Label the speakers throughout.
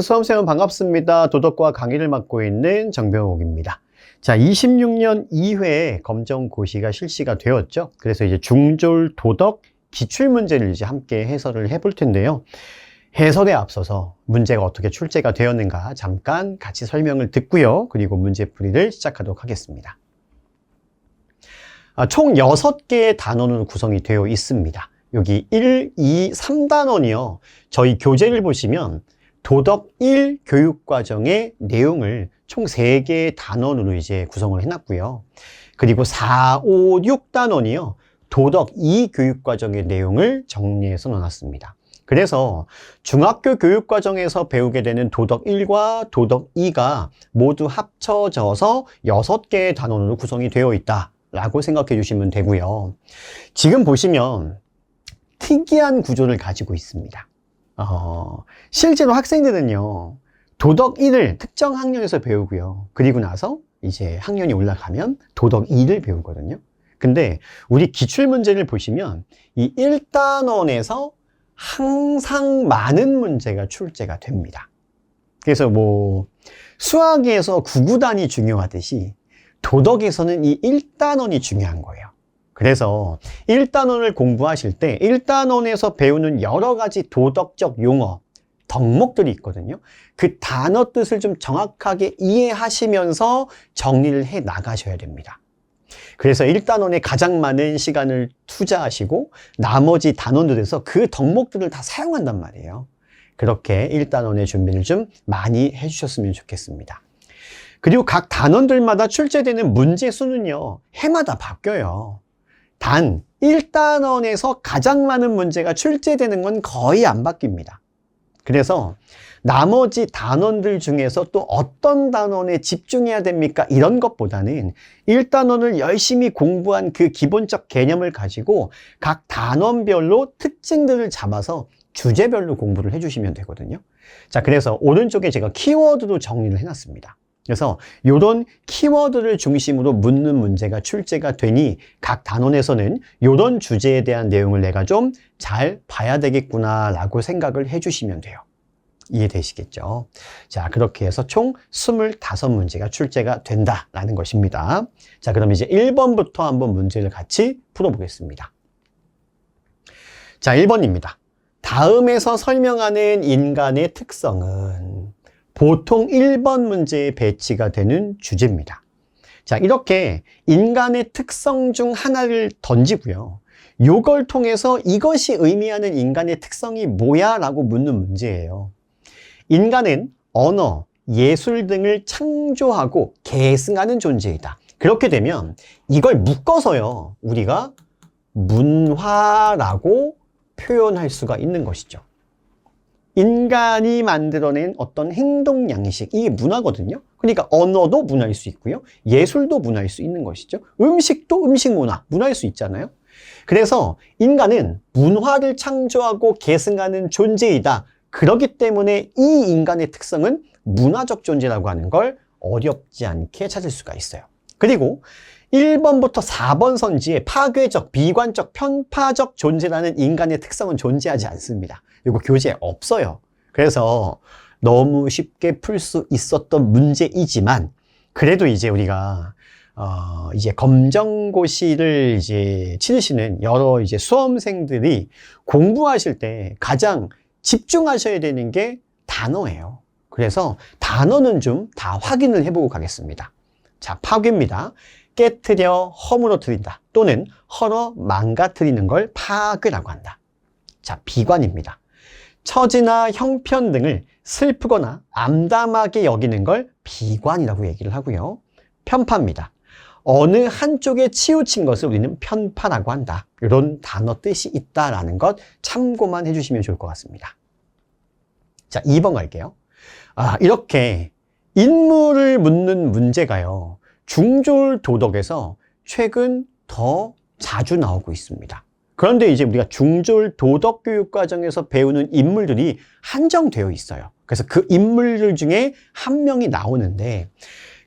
Speaker 1: 수험생은 반갑습니다. 도덕과 강의를 맡고 있는 정병옥입니다. 자, 26년 2회 검정고시가 실시가 되었죠. 그래서 이제 중졸 도덕 기출문제를 이제 함께 해설을 해볼 텐데요. 해설에 앞서서 문제가 어떻게 출제가 되었는가 잠깐 같이 설명을 듣고요. 그리고 문제풀이를 시작하도록 하겠습니다. 총 6개의 단원으로 구성이 되어 있습니다. 여기 1, 2, 3단원이요. 저희 교재를 보시면 도덕 1 교육과정의 내용을 총 3개의 단원으로 이제 구성을 해놨고요. 그리고 4, 5, 6단원이요. 도덕 2 교육과정의 내용을 정리해서 넣어놨습니다. 그래서 중학교 교육과정에서 배우게 되는 도덕 1과 도덕 2가 모두 합쳐져서 6개의 단원으로 구성이 되어 있다라고 생각해 주시면 되고요. 지금 보시면 특이한 구조를 가지고 있습니다. 실제로 학생들은요, 도덕 1을 특정 학년에서 배우고요. 그리고 나서 이제 학년이 올라가면 도덕 2를 배우거든요. 근데 우리 기출문제를 보시면 이 1단원에서 항상 많은 문제가 출제가 됩니다. 그래서 수학에서 구구단이 중요하듯이 도덕에서는 이 1단원이 중요한 거예요. 그래서 1단원을 공부하실 때 1단원에서 배우는 여러 가지 도덕적 용어, 덕목들이 있거든요. 그 단어 뜻을 좀 정확하게 이해하시면서 정리를 해 나가셔야 됩니다. 그래서 1단원에 가장 많은 시간을 투자하시고 나머지 단원들에서 그 덕목들을 다 사용한단 말이에요. 그렇게 1단원의 준비를 좀 많이 해주셨으면 좋겠습니다. 그리고 각 단원들마다 출제되는 문제 수는요, 해마다 바뀌어요. 단 1단원에서 가장 많은 문제가 출제되는 건 거의 안 바뀝니다. 그래서 나머지 단원들 중에서 또 어떤 단원에 집중해야 됩니까? 이런 것보다는 1단원을 열심히 공부한 그 기본적 개념을 가지고 각 단원별로 특징들을 잡아서 주제별로 공부를 해주시면 되거든요. 자, 그래서 오른쪽에 제가 키워드로 정리를 해놨습니다. 그래서 이런 키워드를 중심으로 묻는 문제가 출제가 되니 각 단원에서는 이런 주제에 대한 내용을 내가 좀 잘 봐야 되겠구나 라고 생각을 해주시면 돼요. 이해되시겠죠? 자, 그렇게 해서 총 25문제가 출제가 된다라는 것입니다. 자, 그럼 이제 1번부터 한번 문제를 같이 풀어보겠습니다. 자, 1번입니다. 다음에서 설명하는 인간의 특성은 보통 1번 문제에 배치가 되는 주제입니다. 자, 이렇게 인간의 특성 중 하나를 던지고요. 이걸 통해서 이것이 의미하는 인간의 특성이 뭐야? 라고 묻는 문제예요. 인간은 언어, 예술 등을 창조하고 계승하는 존재이다. 그렇게 되면 이걸 묶어서요, 우리가 문화라고 표현할 수가 있는 것이죠. 인간이 만들어낸 어떤 행동 양식, 이게 문화거든요. 그러니까 언어도 문화일 수 있고요. 예술도 문화일 수 있는 것이죠. 음식도 음식 문화일 수 있잖아요. 그래서 인간은 문화를 창조하고 계승하는 존재이다. 그렇기 때문에 이 인간의 특성은 문화적 존재라고 하는 걸 어렵지 않게 찾을 수가 있어요. 그리고 1번부터 4번 선지에 파괴적, 비관적, 편파적 존재라는 인간의 특성은 존재하지 않습니다. 이거 교재에 없어요. 그래서 너무 쉽게 풀 수 있었던 문제이지만 그래도 이제 우리가 이제 검정고시를 이제 치르시는 여러 이제 수험생들이 공부하실 때 가장 집중하셔야 되는 게 단어예요. 그래서 단어는 좀 다 확인을 해보고 가겠습니다. 자, 파괴입니다. 깨트려 허물어뜨린다 또는 헐어 망가뜨리는 걸 파괴라고 한다. 자, 비관입니다. 처지나 형편 등을 슬프거나 암담하게 여기는 걸 비관이라고 얘기를 하고요. 편파입니다. 어느 한쪽에 치우친 것을 우리는 편파라고 한다. 이런 단어 뜻이 있다라는 것 참고만 해주시면 좋을 것 같습니다. 자, 2번 갈게요. 이렇게 인물을 묻는 문제가요. 중졸 도덕에서 최근 더 자주 나오고 있습니다. 그런데 이제 우리가 중졸 도덕 교육 과정에서 배우는 인물들이 한정되어 있어요. 그래서 그 인물들 중에 한 명이 나오는데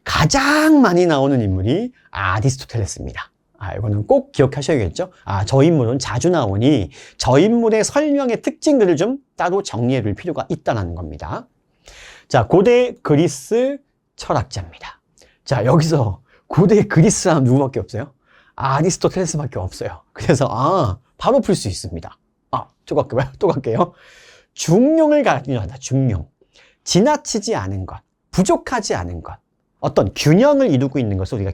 Speaker 1: 가장 많이 나오는 인물이 아리스토텔레스입니다. 이거는 꼭 기억하셔야겠죠? 저 인물은 자주 나오니 저 인물의 설명의 특징들을 좀 따로 정리해 둘 필요가 있다는 겁니다. 자, 고대 그리스 철학자입니다. 자, 여기서 고대 그리스 하면 누구밖에 없어요? 아리스토텔레스밖에 없어요. 그래서 바로 풀 수 있습니다. 또 갈게요. 중용을 가리킨다. 중용. 지나치지 않은 것, 부족하지 않은 것, 어떤 균형을 이루고 있는 것을 우리가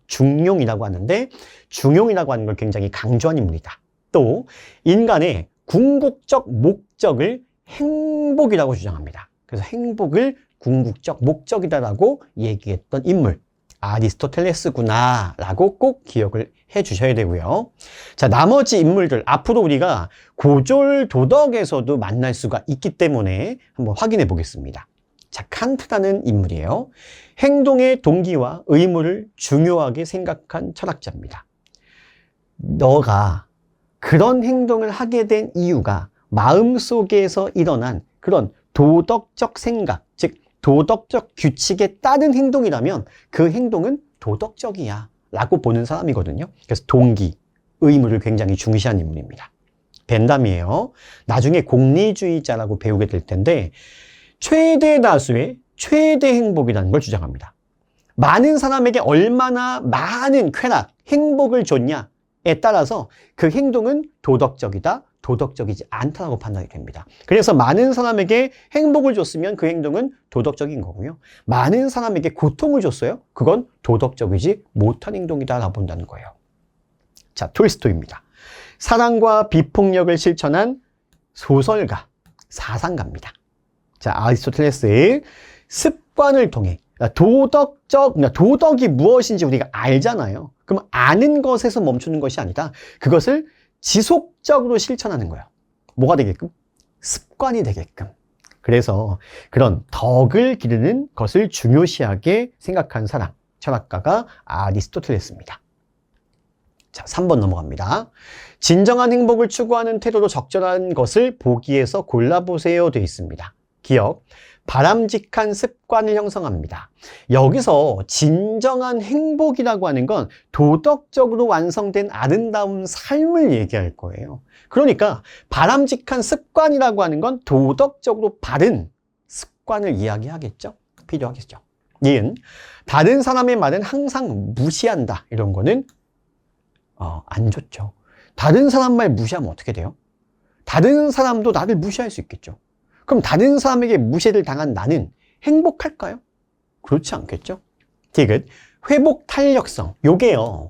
Speaker 1: 중용이라고 하는데, 중용이라고 하는 걸 굉장히 강조한 인물이다. 또 인간의 궁극적 목적을 행복이라고 주장합니다. 그래서 행복을 궁극적 목적이다라고 얘기했던 인물, 아리스토텔레스구나 라고 꼭 기억을 해 주셔야 되고요. 자, 나머지 인물들 앞으로 우리가 고졸 도덕에서도 만날 수가 있기 때문에 한번 확인해 보겠습니다. 자, 칸트라는 인물이에요. 행동의 동기와 의무를 중요하게 생각한 철학자입니다. 너가 그런 행동을 하게 된 이유가 마음속에서 일어난 그런 도덕적 생각, 즉 도덕적 규칙에 따른 행동이라면 그 행동은 도덕적이야 라고 보는 사람이거든요. 그래서 동기, 의무를 굉장히 중시한 인물입니다. 벤담이에요. 나중에 공리주의자라고 배우게 될 텐데, 최대 다수의 최대 행복이라는 걸 주장합니다. 많은 사람에게 얼마나 많은 쾌락, 행복을 줬냐에 따라서 그 행동은 도덕적이다, 도덕적이지 않다고 판단이 됩니다. 그래서 많은 사람에게 행복을 줬으면 그 행동은 도덕적인 거고요. 많은 사람에게 고통을 줬어요? 그건 도덕적이지 못한 행동이다라고 본다는 거예요. 자, 톨스토이입니다. 사랑과 비폭력을 실천한 소설가, 사상가입니다. 자, 아리스토텔레스의 습관을 통해 도덕이 무엇인지 우리가 알잖아요. 그럼 아는 것에서 멈추는 것이 아니라 그것을 지속적으로 실천하는 거예요. 뭐가 되게끔? 습관이 되게끔. 그래서 그런 덕을 기르는 것을 중요시하게 생각한 사람, 철학가가 아리스토텔레스입니다. 자, 3번 넘어갑니다. 진정한 행복을 추구하는 태도로 적절한 것을 보기에서 골라보세요 되어 있습니다. 기억, 바람직한 습관을 형성합니다. 여기서 진정한 행복이라고 하는 건 도덕적으로 완성된 아름다운 삶을 얘기할 거예요. 그러니까 바람직한 습관이라고 하는 건 도덕적으로 바른 습관을 이야기하겠죠? 필요하겠죠. 니은, 다른 사람의 말은 항상 무시한다. 이런 거는 안 좋죠. 다른 사람 말 무시하면 어떻게 돼요? 다른 사람도 나를 무시할 수 있겠죠. 그럼 다른 사람에게 무시를 당한 나는 행복할까요? 그렇지 않겠죠? 디귿, 회복 탄력성. 요게요.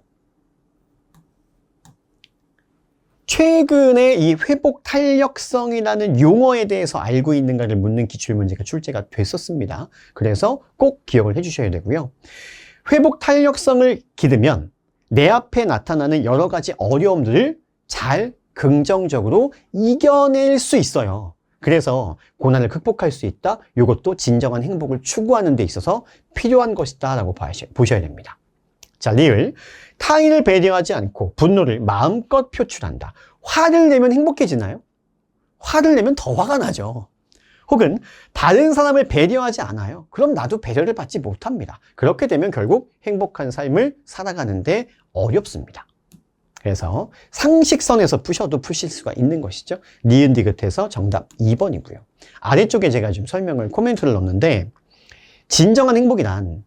Speaker 1: 최근에 이 회복 탄력성이라는 용어에 대해서 알고 있는가를 묻는 기출문제가 출제가 됐었습니다. 그래서 꼭 기억을 해주셔야 되고요. 회복 탄력성을 기르면 내 앞에 나타나는 여러 가지 어려움들을 잘 긍정적으로 이겨낼 수 있어요. 그래서 고난을 극복할 수 있다. 이것도 진정한 행복을 추구하는 데 있어서 필요한 것이다 라고 보셔야 됩니다. 자, 리을, 타인을 배려하지 않고 분노를 마음껏 표출한다. 화를 내면 행복해지나요? 화를 내면 더 화가 나죠. 혹은 다른 사람을 배려하지 않아요. 그럼 나도 배려를 받지 못합니다. 그렇게 되면 결국 행복한 삶을 살아가는데 어렵습니다. 그래서 상식선에서 푸셔도 푸실 수가 있는 것이죠. 니은 디귿에서 정답 2번이고요. 아래쪽에 제가 지금 설명을 코멘트를 넣었는데, 진정한 행복이란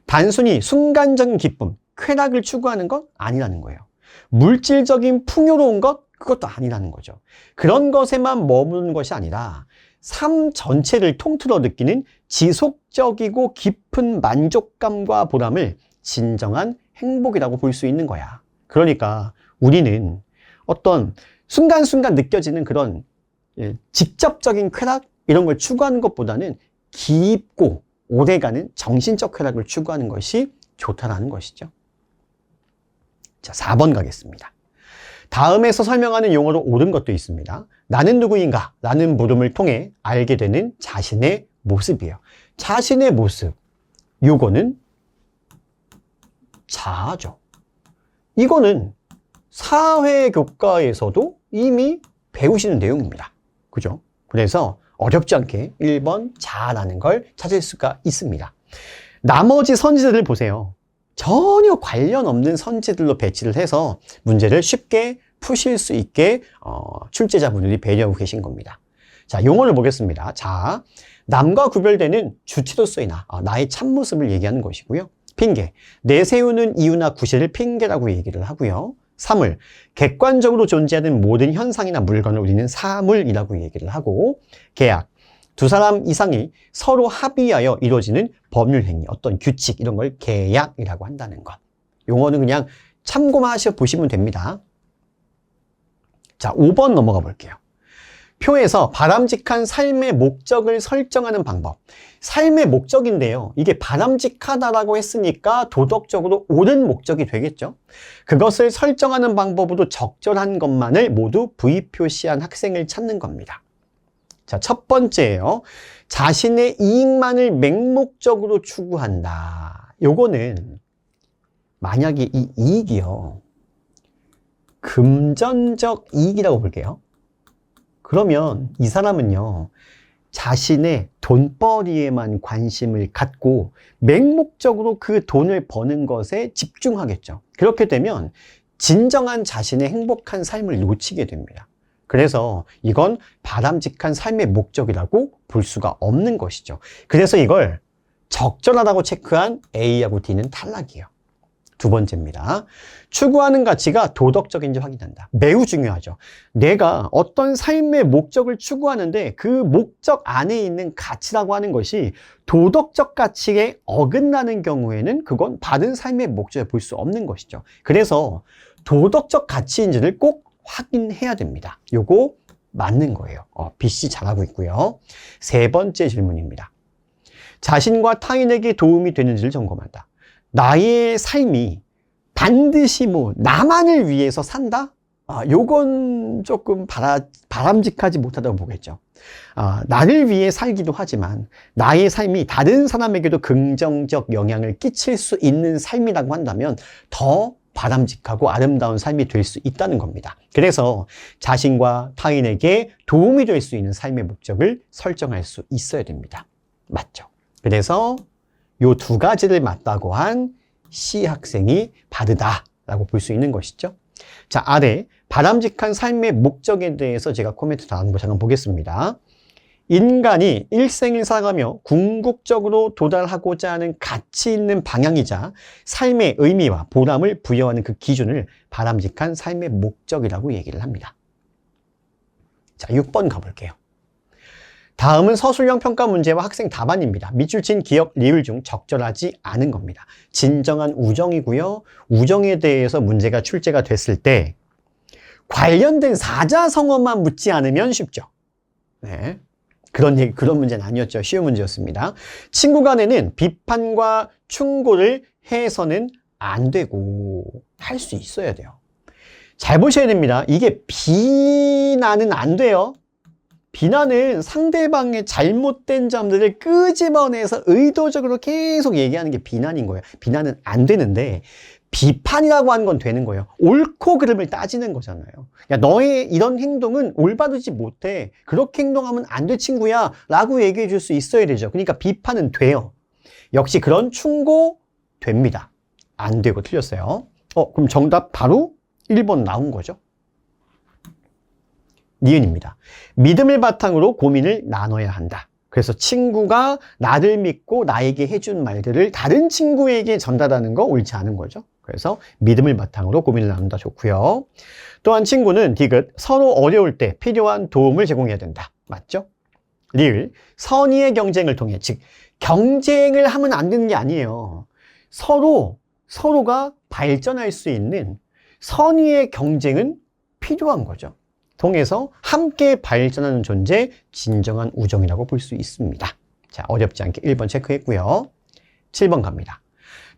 Speaker 1: 단순히 순간적인 기쁨, 쾌락을 추구하는 것 아니라는 거예요. 물질적인 풍요로운 것, 그것도 아니라는 거죠. 그런 것에만 머무는 것이 아니라 삶 전체를 통틀어 느끼는 지속적이고 깊은 만족감과 보람을 진정한 행복이라고 볼 수 있는 거야. 그러니까 우리는 어떤 순간순간 느껴지는 그런 직접적인 쾌락 이런 걸 추구하는 것보다는 깊고 오래가는 정신적 쾌락을 추구하는 것이 좋다라는 것이죠. 자, 4번 가겠습니다. 다음에서 설명하는 용어로 옳은 것도 있습니다. 나는 누구인가? 라는 물음을 통해 알게 되는 자신의 모습이에요. 자신의 모습. 요거는 자아죠. 이거는 사회교과에서도 이미 배우시는 내용입니다. 그죠? 그래서 어렵지 않게 1번 자아라는 걸 찾을 수가 있습니다. 나머지 선지들을 보세요. 전혀 관련 없는 선지들로 배치를 해서 문제를 쉽게 푸실 수 있게 출제자분들이 배려하고 계신 겁니다. 자, 용어를 보겠습니다. 자, 남과 구별되는 주체로서의 나의 참모습을 얘기하는 것이고요. 핑계, 내세우는 이유나 구실을 핑계라고 얘기를 하고요. 사물, 객관적으로 존재하는 모든 현상이나 물건을 우리는 사물이라고 얘기를 하고, 계약, 두 사람 이상이 서로 합의하여 이루어지는 법률 행위, 어떤 규칙 이런 걸 계약이라고 한다는 것. 용어는 그냥 참고만 하셔 보시면 됩니다. 자, 5번 넘어가 볼게요. 표에서 바람직한 삶의 목적을 설정하는 방법. 삶의 목적인데요. 이게 바람직하다라고 했으니까 도덕적으로 옳은 목적이 되겠죠. 그것을 설정하는 방법으로 적절한 것만을 모두 V 표시한 학생을 찾는 겁니다. 자, 첫 번째예요. 자신의 이익만을 맹목적으로 추구한다. 요거는 만약에 이 이익이요. 금전적 이익이라고 볼게요. 그러면 이 사람은요, 자신의 돈벌이에만 관심을 갖고 맹목적으로 그 돈을 버는 것에 집중하겠죠. 그렇게 되면 진정한 자신의 행복한 삶을 놓치게 됩니다. 그래서 이건 바람직한 삶의 목적이라고 볼 수가 없는 것이죠. 그래서 이걸 적절하다고 체크한 A하고 D는 탈락이에요. 두 번째입니다. 추구하는 가치가 도덕적인지 확인한다. 매우 중요하죠. 내가 어떤 삶의 목적을 추구하는데 그 목적 안에 있는 가치라고 하는 것이 도덕적 가치에 어긋나는 경우에는 그건 바른 삶의 목적을 볼 수 없는 것이죠. 그래서 도덕적 가치인지를 꼭 확인해야 됩니다. 요거 맞는 거예요. BC 잘하고 있고요. 세 번째 질문입니다. 자신과 타인에게 도움이 되는지를 점검한다. 나의 삶이 반드시 나만을 위해서 산다? 요건 조금 바람직하지 못하다고 보겠죠. 나를 위해 살기도 하지만 나의 삶이 다른 사람에게도 긍정적 영향을 끼칠 수 있는 삶이라고 한다면 더 바람직하고 아름다운 삶이 될 수 있다는 겁니다. 그래서 자신과 타인에게 도움이 될 수 있는 삶의 목적을 설정할 수 있어야 됩니다. 맞죠? 그래서 요 두 가지를 맞다고 한 C 학생이 바르다라고 볼 수 있는 것이죠. 자, 아래 바람직한 삶의 목적에 대해서 제가 코멘트 다한 거 잠깐 보겠습니다. 인간이 일생을 살아가며 궁극적으로 도달하고자 하는 가치 있는 방향이자 삶의 의미와 보람을 부여하는 그 기준을 바람직한 삶의 목적이라고 얘기를 합니다. 자, 6번 가볼게요. 다음은 서술형 평가 문제와 학생 답안입니다. 밑줄 친 기억, 리을 중 적절하지 않은 겁니다. 진정한 우정이고요. 우정에 대해서 문제가 출제가 됐을 때 관련된 사자성어만 묻지 않으면 쉽죠. 네. 그런 문제는 아니었죠. 쉬운 문제였습니다. 친구 간에는 비판과 충고를 해서는 안 되고 할 수 있어야 돼요. 잘 보셔야 됩니다. 이게 비난은 안 돼요. 비난은 상대방의 잘못된 점들을 끄집어내서 의도적으로 계속 얘기하는 게 비난인 거예요. 비난은 안 되는데 비판이라고 하는 건 되는 거예요. 옳고 그름을 따지는 거잖아요. 야, 너의 이런 행동은 올바르지 못해. 그렇게 행동하면 안 돼, 친구야. 라고 얘기해 줄 수 있어야 되죠. 그러니까 비판은 돼요. 역시 그런 충고 됩니다. 안 되고 틀렸어요. 그럼 정답 바로 1번 나온 거죠. 니은입니다. 믿음을 바탕으로 고민을 나눠야 한다. 그래서 친구가 나를 믿고 나에게 해준 말들을 다른 친구에게 전달하는 거 옳지 않은 거죠. 그래서 믿음을 바탕으로 고민을 나눈다 좋고요. 또한 친구는 디귿 서로 어려울 때 필요한 도움을 제공해야 된다. 맞죠? 리을 선의의 경쟁을 통해 즉 경쟁을 하면 안 되는 게 아니에요. 서로가 발전할 수 있는 선의의 경쟁은 필요한 거죠. 통해서 함께 발전하는 존재, 진정한 우정이라고 볼 수 있습니다. 자, 어렵지 않게 1번 체크했고요. 7번 갑니다.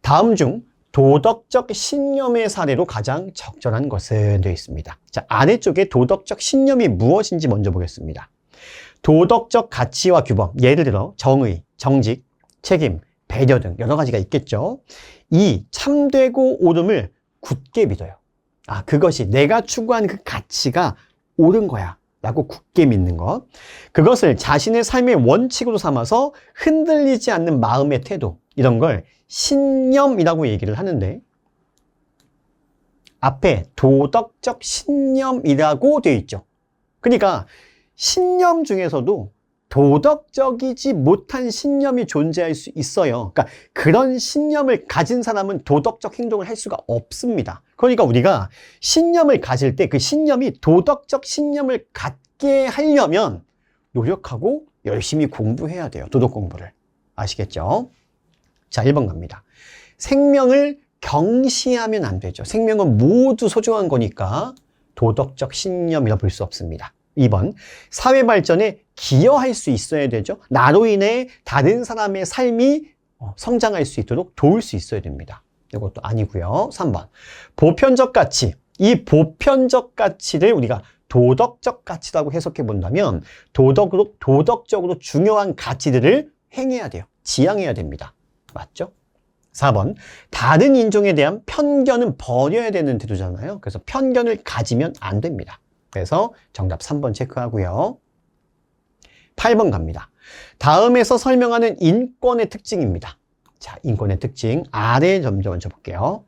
Speaker 1: 다음 중 도덕적 신념의 사례로 가장 적절한 것은 되어 있습니다. 자, 아래쪽에 도덕적 신념이 무엇인지 먼저 보겠습니다. 도덕적 가치와 규범, 예를 들어 정의, 정직, 책임, 배려 등 여러 가지가 있겠죠. 이 참되고 옳음을 굳게 믿어요. 그것이 내가 추구하는 그 가치가 옳은 거야 라고 굳게 믿는 것. 그것을 자신의 삶의 원칙으로 삼아서 흔들리지 않는 마음의 태도, 이런 걸 신념이라고 얘기를 하는데 앞에 도덕적 신념이라고 되어 있죠. 그러니까 신념 중에서도 도덕적이지 못한 신념이 존재할 수 있어요. 그러니까 그런 신념을 가진 사람은 도덕적 행동을 할 수가 없습니다. 그러니까 우리가 신념을 가질 때 그 신념이 도덕적 신념을 갖게 하려면 노력하고 열심히 공부해야 돼요. 도덕 공부를. 아시겠죠? 자, 1번 갑니다. 생명을 경시하면 안 되죠. 생명은 모두 소중한 거니까 도덕적 신념이라 볼 수 없습니다. 2번, 사회 발전에 기여할 수 있어야 되죠. 나로 인해 다른 사람의 삶이 성장할 수 있도록 도울 수 있어야 됩니다. 이것도 아니고요. 3번, 보편적 가치. 이 보편적 가치를 우리가 도덕적 가치라고 해석해 본다면 도덕적으로 중요한 가치들을 행해야 돼요. 지향해야 됩니다. 맞죠? 4번, 다른 인종에 대한 편견은 버려야 되는 태도잖아요. 그래서 편견을 가지면 안 됩니다. 그래서 정답 3번 체크하고요. 8번 갑니다. 다음에서 설명하는 인권의 특징입니다. 자, 인권의 특징 아래 먼저 볼게요.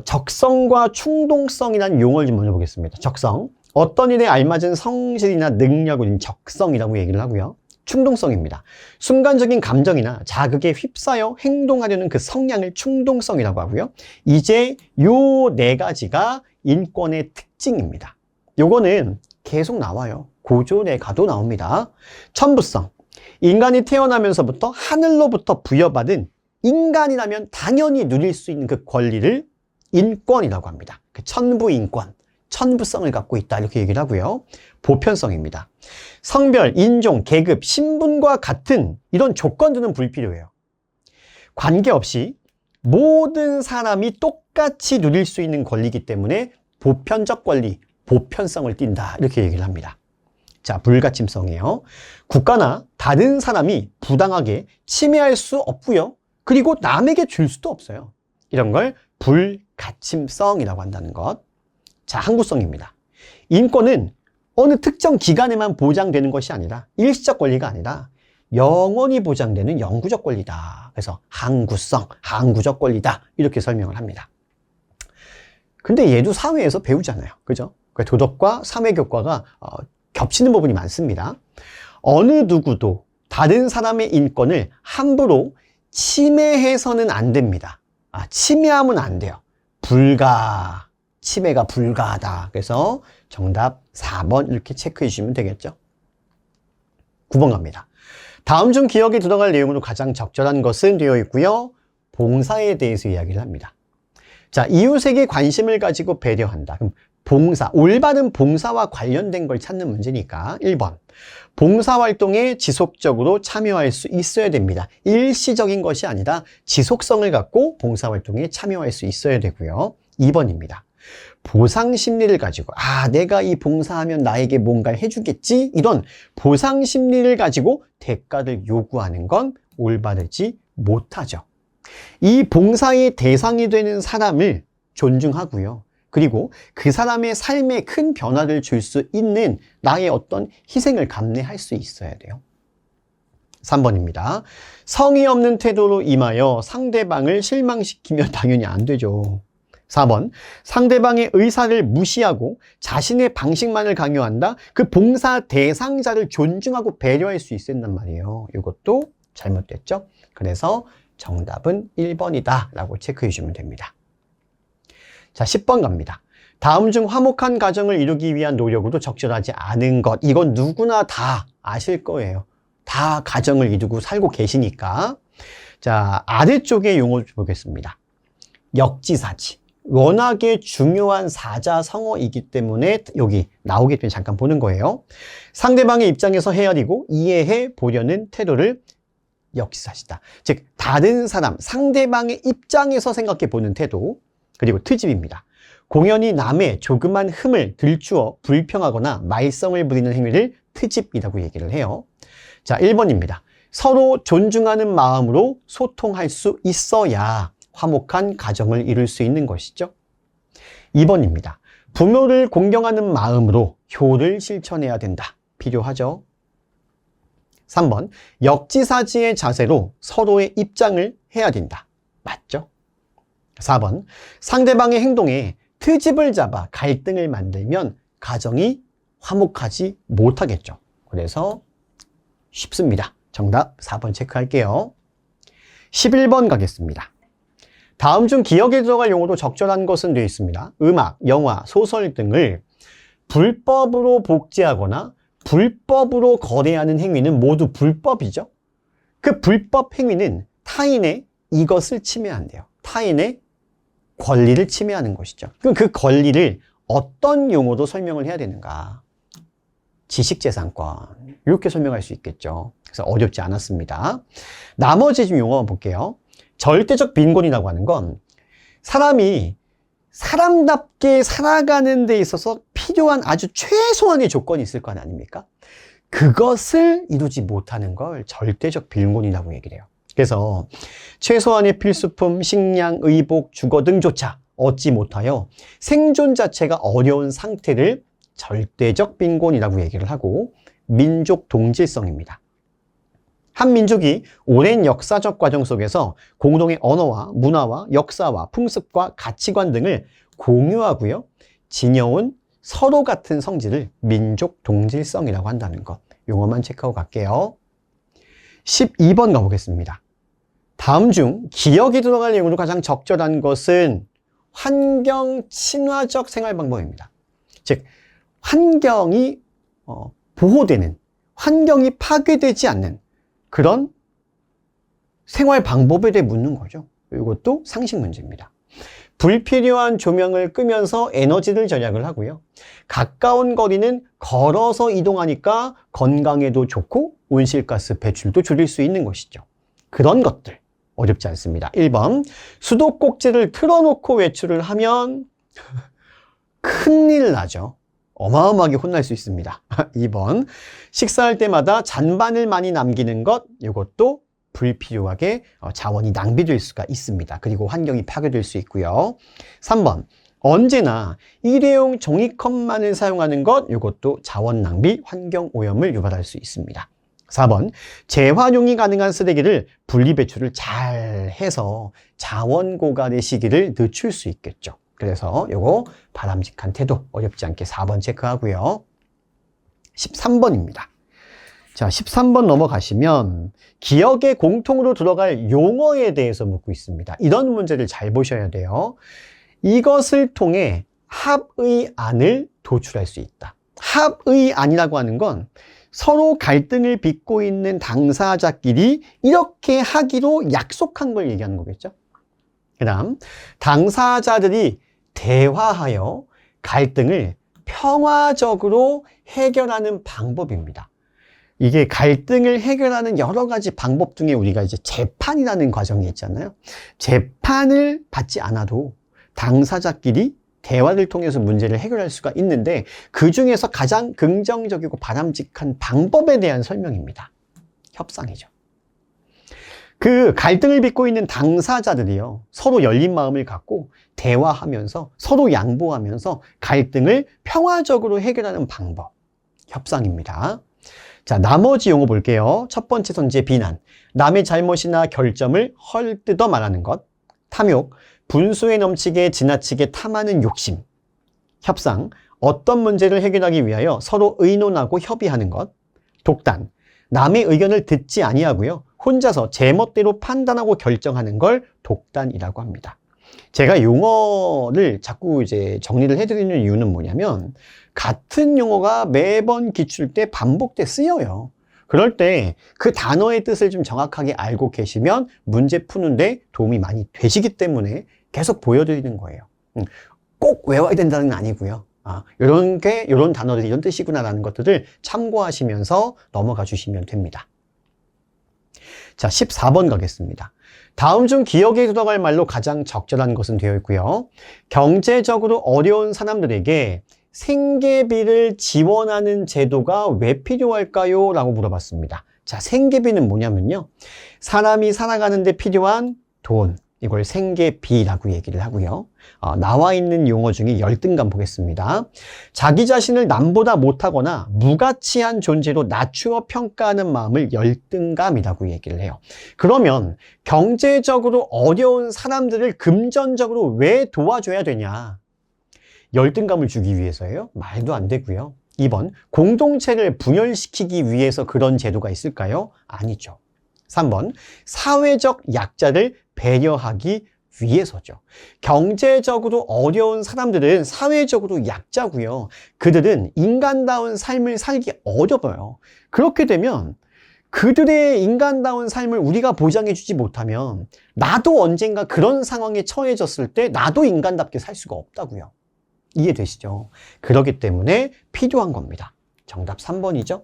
Speaker 1: 적성과 충동성이라는 용어를 좀 먼저 보겠습니다. 적성, 어떤 일에 알맞은 성질이나 능력을 적성이라고 얘기를 하고요. 충동성입니다. 순간적인 감정이나 자극에 휩싸여 행동하려는 그 성향을 충동성이라고 하고요. 이제 요 네 가지가 인권의 특징입니다. 요거는 계속 나와요. 고졸에 가도 나옵니다. 천부성, 인간이 태어나면서부터 하늘로부터 부여받은 인간이라면 당연히 누릴 수 있는 그 권리를 인권이라고 합니다. 그 천부인권, 천부성을 갖고 있다 이렇게 얘기를 하고요. 보편성입니다. 성별, 인종, 계급, 신분과 같은 이런 조건들은 불필요해요. 관계없이 모든 사람이 똑같이 누릴 수 있는 권리이기 때문에 보편적 권리, 보편성을 띈다 이렇게 얘기를 합니다. 자, 불가침성이에요. 국가나 다른 사람이 부당하게 침해할 수 없고요. 그리고 남에게 줄 수도 없어요. 이런 걸 불가침성이라고 한다는 것. 자, 항구성입니다. 인권은 어느 특정 기간에만 보장되는 것이 아니라 일시적 권리가 아니라 영원히 보장되는 영구적 권리다. 그래서 항구성, 항구적 권리다 이렇게 설명을 합니다. 근데 얘도 사회에서 배우잖아요. 그죠? 도덕과 사회교과가 겹치는 부분이 많습니다. 어느 누구도 다른 사람의 인권을 함부로 침해해서는 안 됩니다. 침해하면 안 돼요. 침해가 불가하다. 그래서 정답 4번 이렇게 체크해 주시면 되겠죠. 9번 갑니다. 다음 중 기억에 들어갈 내용으로 가장 적절한 것은 되어 있고요. 봉사에 대해서 이야기를 합니다. 자, 이웃에게 관심을 가지고 배려한다. 그럼 봉사, 올바른 봉사와 관련된 걸 찾는 문제니까 1번, 봉사활동에 지속적으로 참여할 수 있어야 됩니다. 일시적인 것이 아니라 지속성을 갖고 봉사활동에 참여할 수 있어야 되고요. 2번입니다. 보상심리를 가지고 내가 이 봉사하면 나에게 뭔가를 해주겠지? 이런 보상심리를 가지고 대가를 요구하는 건 올바르지 못하죠. 이 봉사의 대상이 되는 사람을 존중하고요. 그리고 그 사람의 삶에 큰 변화를 줄 수 있는 나의 어떤 희생을 감내할 수 있어야 돼요. 3번입니다. 성의 없는 태도로 임하여 상대방을 실망시키면 당연히 안 되죠. 4번, 상대방의 의사를 무시하고 자신의 방식만을 강요한다. 그 봉사 대상자를 존중하고 배려할 수 있어야 된단 말이에요. 이것도 잘못됐죠? 그래서 정답은 1번이다 라고 체크해 주시면 됩니다. 자, 10번 갑니다. 다음 중 화목한 가정을 이루기 위한 노력으로 적절하지 않은 것. 이건 누구나 다 아실 거예요. 다 가정을 이루고 살고 계시니까. 자, 아래쪽에 용어 보겠습니다. 역지사지. 워낙에 중요한 사자성어이기 때문에 여기 나오기 때문에 잠깐 보는 거예요. 상대방의 입장에서 헤아리고 이해해 보려는 태도를 역지사지다. 즉, 다른 사람, 상대방의 입장에서 생각해 보는 태도. 그리고 트집입니다. 공연히 남의 조그만 흠을 들추어 불평하거나 말썽을 부리는 행위를 트집이라고 얘기를 해요. 자, 1번입니다. 서로 존중하는 마음으로 소통할 수 있어야 화목한 가정을 이룰 수 있는 것이죠. 2번입니다. 부모를 공경하는 마음으로 효를 실천해야 된다. 필요하죠. 3번, 역지사지의 자세로 서로의 입장을 해야 된다. 맞죠? 4번, 상대방의 행동에 트집을 잡아 갈등을 만들면 가정이 화목하지 못하겠죠. 그래서 쉽습니다. 정답 4번 체크할게요. 11번 가겠습니다. 다음 중 기억에 들어갈 용어도 적절한 것은 되어 있습니다. 음악, 영화, 소설 등을 불법으로 복제하거나 불법으로 거래하는 행위는 모두 불법이죠. 그 불법 행위는 타인의 이것을 침해한대요. 타인의 권리를 침해하는 것이죠. 그럼 그 권리를 어떤 용어로 설명을 해야 되는가? 지식재산권 이렇게 설명할 수 있겠죠. 그래서 어렵지 않았습니다. 나머지 용어 볼게요. 절대적 빈곤이라고 하는 건 사람이 사람답게 살아가는 데 있어서 필요한 아주 최소한의 조건이 있을 거 아닙니까? 그것을 이루지 못하는 걸 절대적 빈곤이라고 얘기를 해요. 그래서 최소한의 필수품, 식량, 의복, 주거 등조차 얻지 못하여 생존 자체가 어려운 상태를 절대적 빈곤이라고 얘기를 하고, 민족 동질성입니다. 한 민족이 오랜 역사적 과정 속에서 공동의 언어와 문화와 역사와 풍습과 가치관 등을 공유하고요, 지녀온 서로 같은 성질을 민족 동질성이라고 한다는 것, 용어만 체크하고 갈게요. 12번 가보겠습니다. 다음 중 기억이 들어갈 용어로 가장 적절한 것은 환경 친화적 생활 방법입니다. 즉 환경이 보호되는, 환경이 파괴되지 않는 그런 생활 방법에 대해 묻는 거죠. 이것도 상식 문제입니다. 불필요한 조명을 끄면서 에너지를 절약을 하고요, 가까운 거리는 걸어서 이동하니까 건강에도 좋고 온실가스 배출도 줄일 수 있는 것이죠. 그런 것들 어렵지 않습니다. 1번 수도꼭지를 틀어놓고 외출을 하면 큰일 나죠. 어마어마하게 혼날 수 있습니다. 2번 식사할 때마다 잔반을 많이 남기는 것, 이것도 불필요하게 자원이 낭비될 수가 있습니다. 그리고 환경이 파괴될 수 있고요. 3번 언제나 일회용 종이컵만을 사용하는 것, 이것도 자원 낭비, 환경 오염을 유발할 수 있습니다. 4번 재활용이 가능한 쓰레기를 분리배출을 잘 해서 자원 고갈의 시기를 늦출 수 있겠죠. 그래서 요거 바람직한 태도 어렵지 않게 4번 체크하고요. 13번입니다. 자, 13번 넘어가시면 기억에 공통으로 들어갈 용어에 대해서 묻고 있습니다. 이런 문제를 잘 보셔야 돼요. 이것을 통해 합의 안을 도출할 수 있다. 합의 안이라고 하는 건 서로 갈등을 빚고 있는 당사자끼리 이렇게 하기로 약속한 걸 얘기하는 거겠죠. 그 다음 당사자들이 대화하여 갈등을 평화적으로 해결하는 방법입니다. 이게 갈등을 해결하는 여러 가지 방법 중에 우리가 이제 재판이라는 과정이 있잖아요. 재판을 받지 않아도 당사자끼리 대화를 통해서 문제를 해결할 수가 있는데, 그 중에서 가장 긍정적이고 바람직한 방법에 대한 설명입니다. 협상이죠. 그 갈등을 빚고 있는 당사자들이요, 서로 열린 마음을 갖고 대화하면서 서로 양보하면서 갈등을 평화적으로 해결하는 방법, 협상입니다. 자, 나머지 용어 볼게요. 첫 번째 선지의 비난, 남의 잘못이나 결점을 헐뜯어 말하는 것, 탐욕, 분수에 넘치게 지나치게 탐하는 욕심, 협상, 어떤 문제를 해결하기 위하여 서로 의논하고 협의하는 것, 독단, 남의 의견을 듣지 아니하고요, 혼자서 제멋대로 판단하고 결정하는 걸 독단이라고 합니다. 제가 용어를 자꾸 이제 정리를 해드리는 이유는 뭐냐면, 같은 용어가 매번 기출 때 반복돼 쓰여요. 그럴 때 그 단어의 뜻을 좀 정확하게 알고 계시면 문제 푸는데 도움이 많이 되시기 때문에 계속 보여드리는 거예요. 꼭 외워야 된다는 건 아니고요. 이런 단어들이 이런 뜻이구나라는 것들을 참고하시면서 넘어가 주시면 됩니다. 자, 14번 가겠습니다. 다음 중 기억에 들어갈 말로 가장 적절한 것은 되어 있고요. 경제적으로 어려운 사람들에게 생계비를 지원하는 제도가 왜 필요할까요? 라고 물어봤습니다. 자, 생계비는 뭐냐면요, 사람이 살아가는 데 필요한 돈, 이걸 생계비라고 얘기를 하고요. 나와 있는 용어 중에 열등감 보겠습니다. 자기 자신을 남보다 못하거나 무가치한 존재로 낮추어 평가하는 마음을 열등감이라고 얘기를 해요. 그러면 경제적으로 어려운 사람들을 금전적으로 왜 도와줘야 되냐? 열등감을 주기 위해서예요? 말도 안 되고요. 2번, 공동체를 분열시키기 위해서 그런 제도가 있을까요? 아니죠. 3번, 사회적 약자를 배려하기 위해서죠. 경제적으로 어려운 사람들은 사회적으로 약자고요. 그들은 인간다운 삶을 살기 어려워요. 그렇게 되면 그들의 인간다운 삶을 우리가 보장해주지 못하면 나도 언젠가 그런 상황에 처해졌을 때 나도 인간답게 살 수가 없다고요. 이해되시죠? 그렇기 때문에 필요한 겁니다. 정답 3번이죠.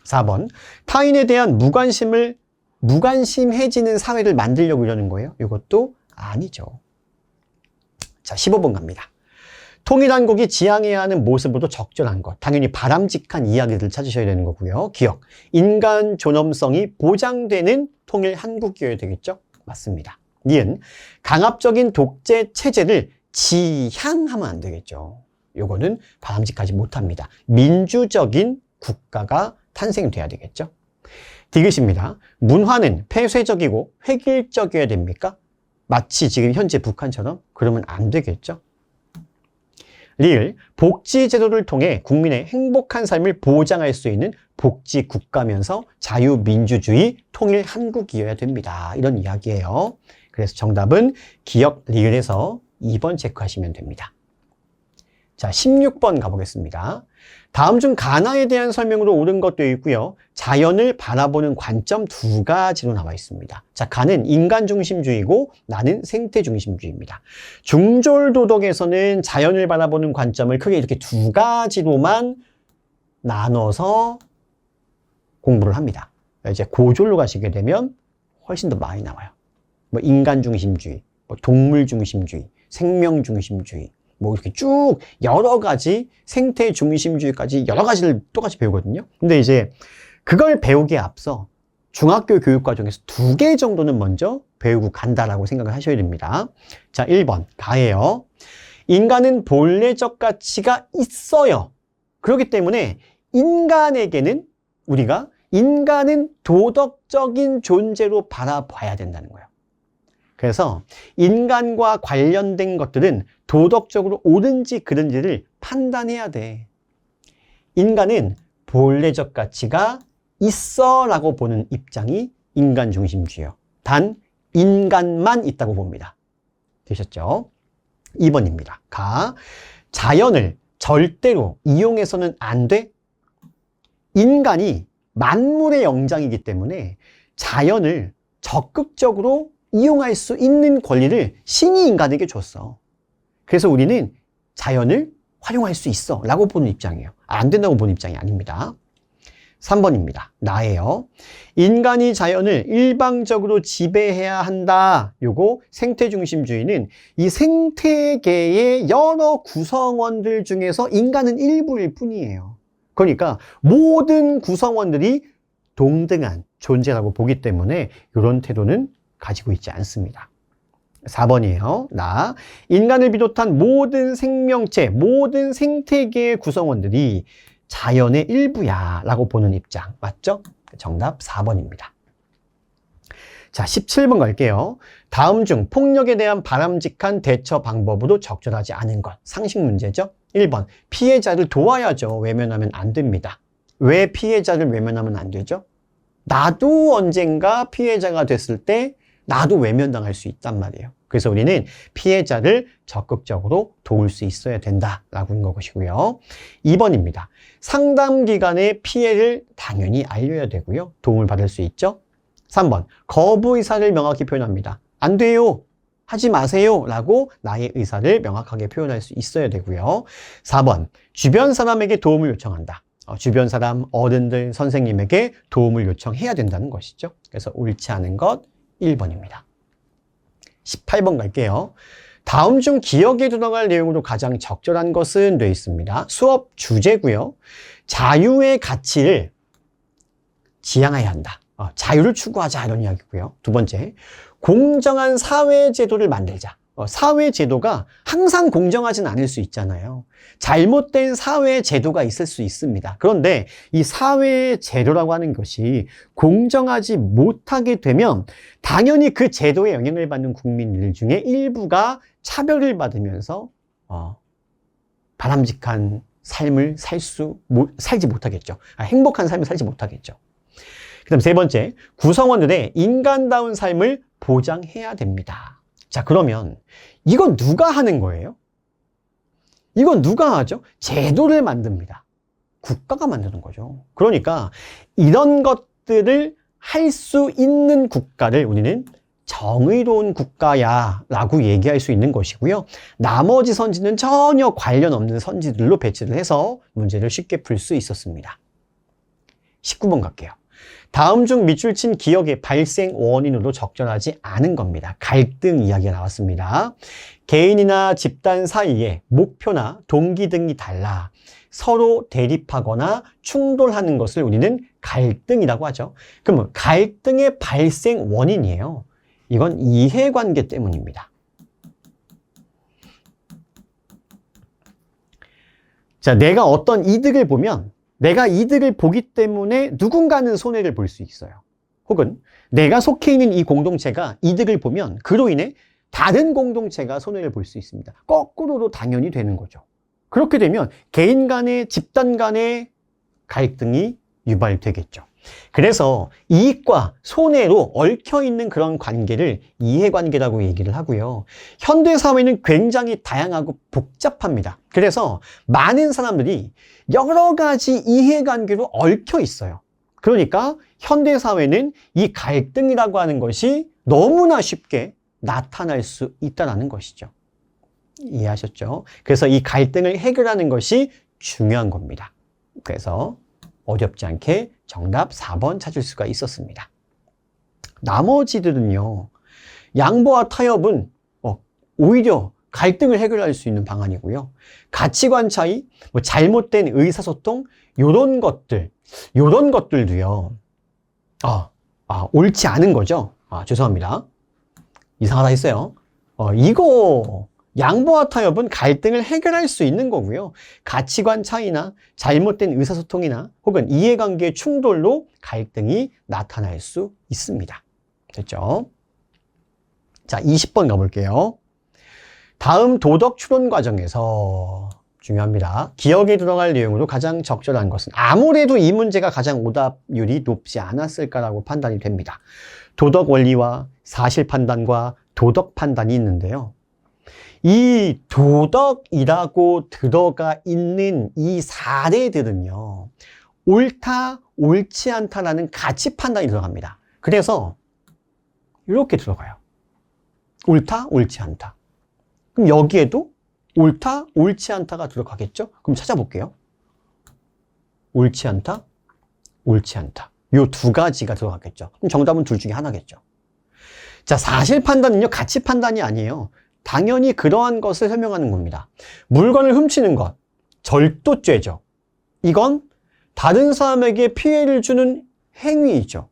Speaker 1: 4번, 타인에 대한 무관심해지는 사회를 만들려고 이러는 거예요. 이것도 아니죠. 자, 15번 갑니다. 통일한국이 지향해야 하는 모습으로 적절한 것. 당연히 바람직한 이야기를 찾으셔야 되는 거고요. 기억, 인간 존엄성이 보장되는 통일한국이어야 되겠죠? 맞습니다. 니은, 강압적인 독재 체제를 지향하면 안 되겠죠. 요거는 바람직하지 못합니다. 민주적인 국가가 탄생돼야 되겠죠. 디귿입니다. 문화는 폐쇄적이고 획일적이어야 됩니까? 마치 지금 현재 북한처럼? 그러면 안 되겠죠. 리을, 복지제도를 통해 국민의 행복한 삶을 보장할 수 있는 복지국가면서 자유민주주의 통일한국이어야 됩니다. 이런 이야기예요. 그래서 정답은 기억 리을에서 2번 체크하시면 됩니다. 자, 16번 가보겠습니다. 다음 중 가나에 대한 설명으로 옳은 것도 있고요. 자연을 바라보는 관점 2가지로 나와 있습니다. 자, 가는 인간중심주의고 나는 생태중심주의입니다. 중졸도덕에서는 자연을 바라보는 관점을 크게 이렇게 2가지로만 나눠서 공부를 합니다. 이제 고졸로 가시게 되면 훨씬 더 많이 나와요. 뭐 인간중심주의, 뭐 동물중심주의, 생명중심주의, 뭐 이렇게 쭉 여러 가지 생태 중심주의까지 여러 가지를 똑같이 배우거든요. 근데 이제 그걸 배우기에 앞서 중학교 교육 과정에서 2개 정도는 먼저 배우고 간다라고 생각을 하셔야 됩니다. 자, 1번 가예요. 인간은 본래적 가치가 있어요. 그렇기 때문에 인간에게는 우리가 인간은 도덕적인 존재로 바라봐야 된다는 거예요. 그래서 인간과 관련된 것들은 도덕적으로 옳은지 그른지를 판단해야 돼. 인간은 본래적 가치가 있어 라고 보는 입장이 인간 중심주의요. 단 인간만 있다고 봅니다. 되셨죠? 2번입니다. 가, 자연을 절대로 이용해서는 안 돼. 인간이 만물의 영장이기 때문에 자연을 적극적으로 이용할 수 있는 권리를 신이 인간에게 줬어. 그래서 우리는 자연을 활용할 수 있어 라고 보는 입장이에요. 안 된다고 보는 입장이 아닙니다. 3번입니다. 나예요. 인간이 자연을 일방적으로 지배해야 한다. 요거 생태중심주의는 이 생태계의 여러 구성원들 중에서 인간은 일부일 뿐이에요. 그러니까 모든 구성원들이 동등한 존재라고 보기 때문에 이런 태도는 가지고 있지 않습니다. 4번이에요. 나, 인간을 비롯한 모든 생명체, 모든 생태계의 구성원들이 자연의 일부야 라고 보는 입장. 맞죠? 정답 4번입니다. 자, 17번 갈게요. 다음 중 폭력에 대한 바람직한 대처 방법으로 적절하지 않은 것. 상식 문제죠? 1번, 피해자를 도와야죠. 외면하면 안 됩니다. 왜 피해자를 외면하면 안 되죠? 나도 언젠가 피해자가 됐을 때 나도 외면당할 수 있단 말이에요. 그래서 우리는 피해자를 적극적으로 도울 수 있어야 된다라고 하는 것이고요. 2번입니다. 상담 기간의 피해를 당연히 알려야 되고요. 도움을 받을 수 있죠. 3번, 거부 의사를 명확히 표현합니다. 안 돼요. 하지 마세요. 라고 나의 의사를 명확하게 표현할 수 있어야 되고요. 4번, 주변 사람에게 도움을 요청한다. 주변 사람, 어른들, 선생님에게 도움을 요청해야 된다는 것이죠. 그래서 옳지 않은 것 1번입니다. 18번 갈게요. 다음 중 기억에 들어갈 내용으로 가장 적절한 것은 되어 있습니다. 수업 주제고요. 자유의 가치를 지향해야 한다. 자유를 추구하자 이런 이야기고요. 2번째, 공정한 사회제도를 만들자. 사회제도가 항상 공정하진 않을 수 있잖아요. 잘못된 사회제도가 있을 수 있습니다. 그런데 이 사회제도라고 하는 것이 공정하지 못하게 되면 당연히 그 제도에 영향을 받는 국민들 중에 일부가 차별을 받으면서 바람직한 삶을 살지 못하겠죠. 행복한 삶을 살지 못하겠죠. 그 다음 세 번째, 구성원들의 인간다운 삶을 보장해야 됩니다. 자, 그러면 이건 누가 하는 거예요? 이건 누가 하죠? 제도를 만듭니다. 국가가 만드는 거죠. 그러니까 이런 것들을 할 수 있는 국가를 우리는 정의로운 국가야 라고 얘기할 수 있는 것이고요. 나머지 선지는 전혀 관련 없는 선지들로 배치를 해서 문제를 쉽게 풀 수 있었습니다. 19번 갈게요. 다음 중 밑줄 친 기억의 발생 원인으로 적절하지 않은 겁니다. 갈등 이야기가 나왔습니다. 개인이나 집단 사이에 목표나 동기 등이 달라 서로 대립하거나 충돌하는 것을 우리는 갈등이라고 하죠. 그러면 갈등의 발생 원인이에요. 이건 이해관계 때문입니다. 자, 내가 어떤 이득을 보면 내가 이득을 보기 때문에 누군가는 손해를 볼 수 있어요. 혹은 내가 속해 있는 이 공동체가 이득을 보면 그로 인해 다른 공동체가 손해를 볼 수 있습니다. 거꾸로도 당연히 되는 거죠. 그렇게 되면 개인 간의, 집단 간의 갈등이 유발되겠죠. 그래서 이익과 손해로 얽혀있는 그런 관계를 이해관계라고 얘기를 하고요. 현대사회는 굉장히 다양하고 복잡합니다. 그래서 많은 사람들이 여러 가지 이해관계로 얽혀 있어요. 그러니까 현대사회는 이 갈등이라고 하는 것이 너무나 쉽게 나타날 수 있다는 것이죠. 이해하셨죠? 그래서 이 갈등을 해결하는 것이 중요한 겁니다. 그래서 어렵지 않게 정답 4번 찾을 수가 있었습니다. 나머지들은요, 양보와 타협은 오히려 갈등을 해결할 수 있는 방안이고요. 가치관 차이, 잘못된 의사소통, 요런 것들도요, 옳지 않은 거죠. 죄송합니다. 이상하다 했어요. 이거, 양보와 타협은 갈등을 해결할 수 있는 거고요. 가치관 차이나 잘못된 의사소통이나 혹은 이해관계의 충돌로 갈등이 나타날 수 있습니다. 됐죠? 자, 20번 가볼게요. 다음 도덕 추론 과정에서 중요합니다. 기억에 들어갈 내용으로 가장 적절한 것은 아무래도 이 문제가 가장 오답률이 높지 않았을까라고 판단이 됩니다. 도덕 원리와 사실 판단과 도덕 판단이 있는데요. 이 도덕이라고 들어가 있는 이 사례들은요, 옳다, 옳지 않다라는 가치 판단이 들어갑니다. 그래서 이렇게 들어가요. 옳다, 옳지 않다. 그럼 여기에도 옳다, 옳지 않다가 들어가겠죠? 그럼 찾아볼게요. 옳지 않다, 옳지 않다. 이 두 가지가 들어갔겠죠. 그럼 정답은 둘 중에 하나겠죠. 자, 사실 판단은요, 가치 판단이 아니에요. 당연히 그러한 것을 설명하는 겁니다. 물건을 훔치는 것, 절도죄죠. 이건 다른 사람에게 피해를 주는 행위이죠.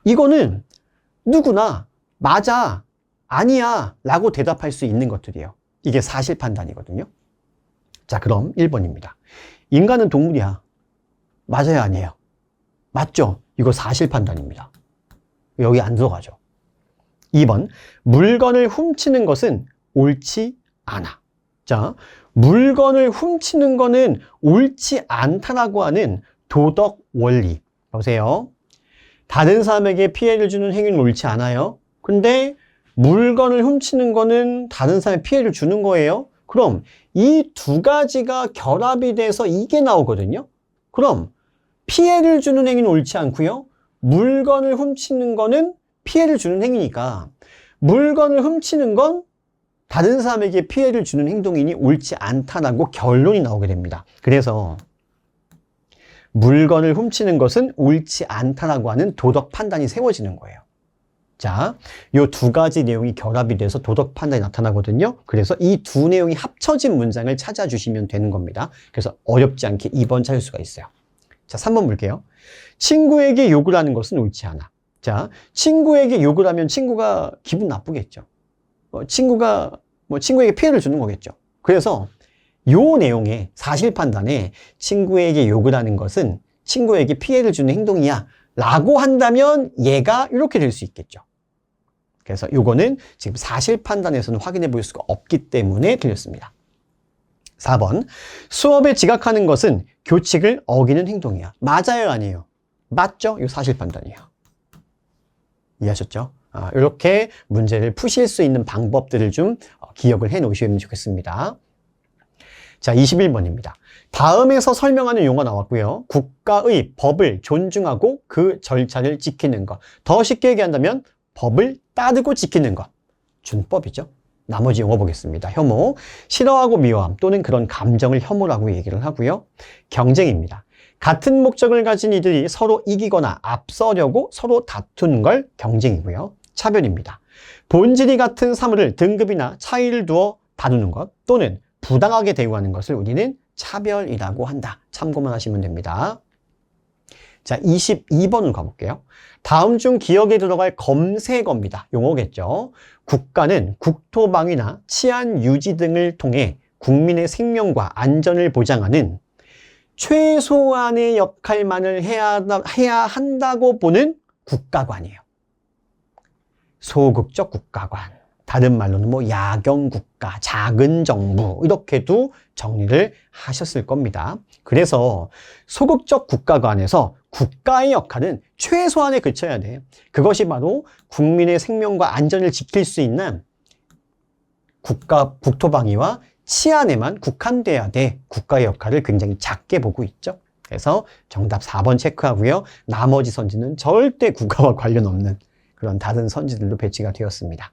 Speaker 1: 이거는 누구나 맞아, 아니야 라고 대답할 수 있는 것들이에요. 이게 사실 판단이거든요. 자, 그럼 1번입니다. 인간은 동물이야. 맞아요, 아니에요? 맞죠? 이거 사실 판단입니다. 여기 안 들어가죠. 2번, 물건을 훔치는 것은 옳지 않아. 자, 물건을 훔치는 거는 옳지 않다라고 하는 도덕 원리. 보세요. 다른 사람에게 피해를 주는 행위는 옳지 않아요. 근데 물건을 훔치는 거는 다른 사람에 피해를 주는 거예요. 그럼 이 두 가지가 결합이 돼서 이게 나오거든요. 그럼 피해를 주는 행위는 옳지 않고요. 물건을 훔치는 거는 피해를 주는 행위니까 물건을 훔치는 건 다른 사람에게 피해를 주는 행동이니 옳지 않다라고 결론이 나오게 됩니다. 그래서 물건을 훔치는 것은 옳지 않다라고 하는 도덕 판단이 세워지는 거예요. 자, 이 두 가지 내용이 결합이 돼서 도덕 판단이 나타나거든요. 그래서 이 두 내용이 합쳐진 문장을 찾아주시면 되는 겁니다. 그래서 어렵지 않게 2번 찾을 수가 있어요. 자, 3번 볼게요. 친구에게 욕을 하는 것은 옳지 않아. 자, 친구에게 욕을 하면 친구가 기분 나쁘겠죠. 친구에게 피해를 주는 거겠죠. 그래서 요 내용의 사실 판단에 친구에게 욕을 하는 것은 친구에게 피해를 주는 행동이야 라고 한다면 얘가 이렇게 될 수 있겠죠. 그래서 요거는 지금 사실 판단에서는 확인해 볼 수가 없기 때문에 틀렸습니다. 4번, 수업에 지각하는 것은 교칙을 어기는 행동이야. 맞아요, 아니에요? 맞죠? 이거 사실 판단이에요. 이해하셨죠? 이렇게 문제를 푸실 수 있는 방법들을 좀 기억을 해 놓으시면 좋겠습니다. 자, 21번입니다. 다음에서 설명하는 용어가 나왔고요. 국가의 법을 존중하고 그 절차를 지키는 것. 더 쉽게 얘기한다면 법을 따르고 지키는 것. 준법이죠. 나머지 용어 보겠습니다. 혐오, 싫어하고 미워함 또는 그런 감정을 혐오라고 얘기를 하고요. 경쟁입니다. 같은 목적을 가진 이들이 서로 이기거나 앞서려고 서로 다투는 걸 경쟁이고요. 차별입니다. 본질이 같은 사물을 등급이나 차이를 두어 다루는 것 또는 부당하게 대우하는 것을 우리는 차별이라고 한다. 참고만 하시면 됩니다. 자, 22번으로 가볼게요. 다음 중 기억에 들어갈 검색어입니다. 용어겠죠. 국가는 국토방위나 치안 유지 등을 통해 국민의 생명과 안전을 보장하는 최소한의 역할만을 해야 한다고 보는 국가관이에요. 소극적 국가관, 다른 말로는 뭐 야경국가, 작은 정부 이렇게도 정리를 하셨을 겁니다. 그래서 소극적 국가관에서 국가의 역할은 최소한에 그쳐야 돼. 그것이 바로 국민의 생명과 안전을 지킬 수 있는 국토방위와 치안에만 국한돼야 돼. 국가의 역할을 굉장히 작게 보고 있죠. 그래서 정답 4번 체크하고요. 나머지 선지는 절대 국가와 관련 없는 그런 다른 선지들로 배치가 되었습니다.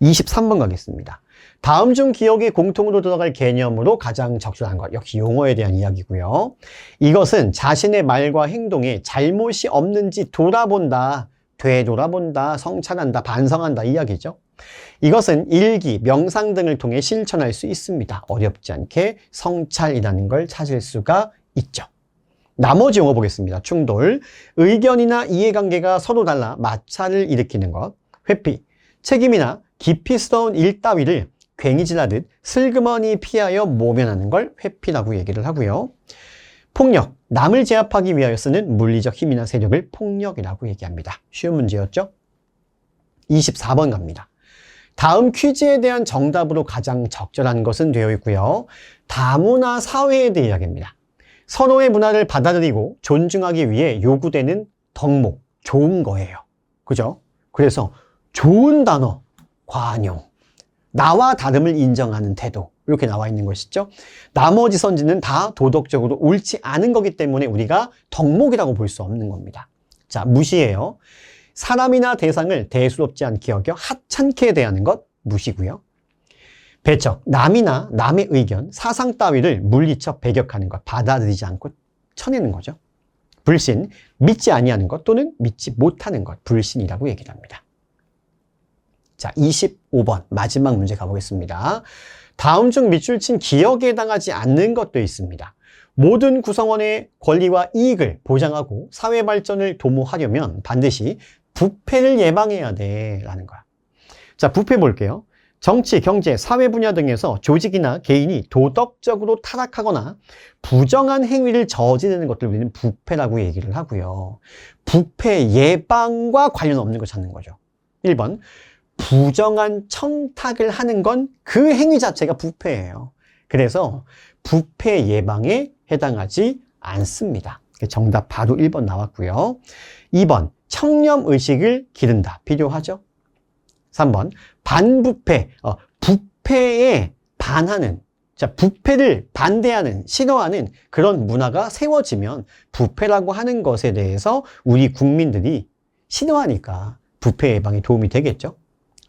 Speaker 1: 23번 가겠습니다. 다음 중 기억에 공통으로 들어갈 개념으로 가장 적절한 것. 역시 용어에 대한 이야기고요. 이것은 자신의 말과 행동에 잘못이 없는지 돌아본다, 되돌아본다, 성찰한다, 반성한다 이야기죠. 이것은 일기, 명상 등을 통해 실천할 수 있습니다. 어렵지 않게 성찰이라는 걸 찾을 수가 있죠. 나머지 용어 보겠습니다. 충돌, 의견이나 이해관계가 서로 달라 마찰을 일으키는 것, 회피, 책임이나 기피스러운 일 따위를 괭이질하듯 슬그머니 피하여 모면하는 걸 회피라고 얘기를 하고요. 폭력, 남을 제압하기 위하여 쓰는 물리적 힘이나 세력을 폭력이라고 얘기합니다. 쉬운 문제였죠? 24번 갑니다. 다음 퀴즈에 대한 정답으로 가장 적절한 것은 되어 있고요. 다문화 사회에 대해 이야기합니다. 서로의 문화를 받아들이고 존중하기 위해 요구되는 덕목, 좋은 거예요. 그죠? 그래서 좋은 단어, 관용, 나와 다름을 인정하는 태도 이렇게 나와 있는 것이죠. 나머지 선지는 다 도덕적으로 옳지 않은 거기 때문에 우리가 덕목이라고 볼 수 없는 겁니다. 자, 무시해요. 사람이나 대상을 대수롭지 않게 여겨 하찮게 대하는 것 무시고요. 배척, 남이나 남의 의견, 사상 따위를 물리쳐 배격하는 것, 받아들이지 않고 쳐내는 거죠. 불신, 믿지 아니하는 것 또는 믿지 못하는 것, 불신이라고 얘기를 합니다. 자, 25번 마지막 문제 가보겠습니다. 다음 중 밑줄 친 기억에 해당하지 않는 것도 있습니다. 모든 구성원의 권리와 이익을 보장하고 사회 발전을 도모하려면 반드시 부패를 예방해야 돼 라는 거야. 자, 부패 볼게요. 정치, 경제, 사회 분야 등에서 조직이나 개인이 도덕적으로 타락하거나 부정한 행위를 저지르는 것들 우리는 부패라고 얘기를 하고요. 부패 예방과 관련 없는 거 찾는 거죠. 1번, 부정한 청탁을 하는 건 그 행위 자체가 부패예요. 그래서 부패 예방에 해당하지 않습니다. 정답 바로 1번 나왔고요. 2번, 청렴의식을 기른다. 필요하죠? 3번, 반부패, 부패에 반하는, 자, 부패를 반대하는, 싫어하는 그런 문화가 세워지면 부패라고 하는 것에 대해서 우리 국민들이 싫어하니까 부패 예방에 도움이 되겠죠?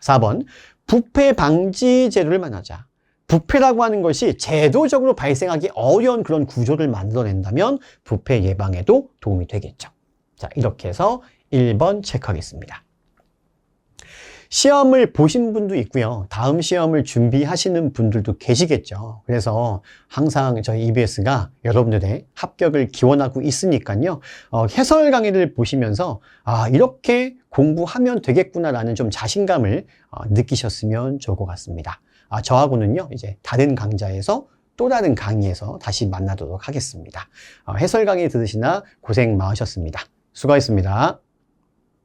Speaker 1: 4번, 부패 방지 제도를 만들자. 부패라고 하는 것이 제도적으로 발생하기 어려운 그런 구조를 만들어낸다면 부패 예방에도 도움이 되겠죠. 자, 이렇게 해서 1번 체크하겠습니다. 시험을 보신 분도 있고요. 다음 시험을 준비하시는 분들도 계시겠죠. 그래서 항상 저희 EBS가 여러분들의 합격을 기원하고 있으니까요. 해설 강의를 보시면서 이렇게 공부하면 되겠구나라는 좀 자신감을 느끼셨으면 좋을 것 같습니다. 저하고는요, 이제 다른 강좌에서 또 다른 강의에서 다시 만나도록 하겠습니다. 해설 강의 들으시나 고생 많으셨습니다. 수고하셨습니다.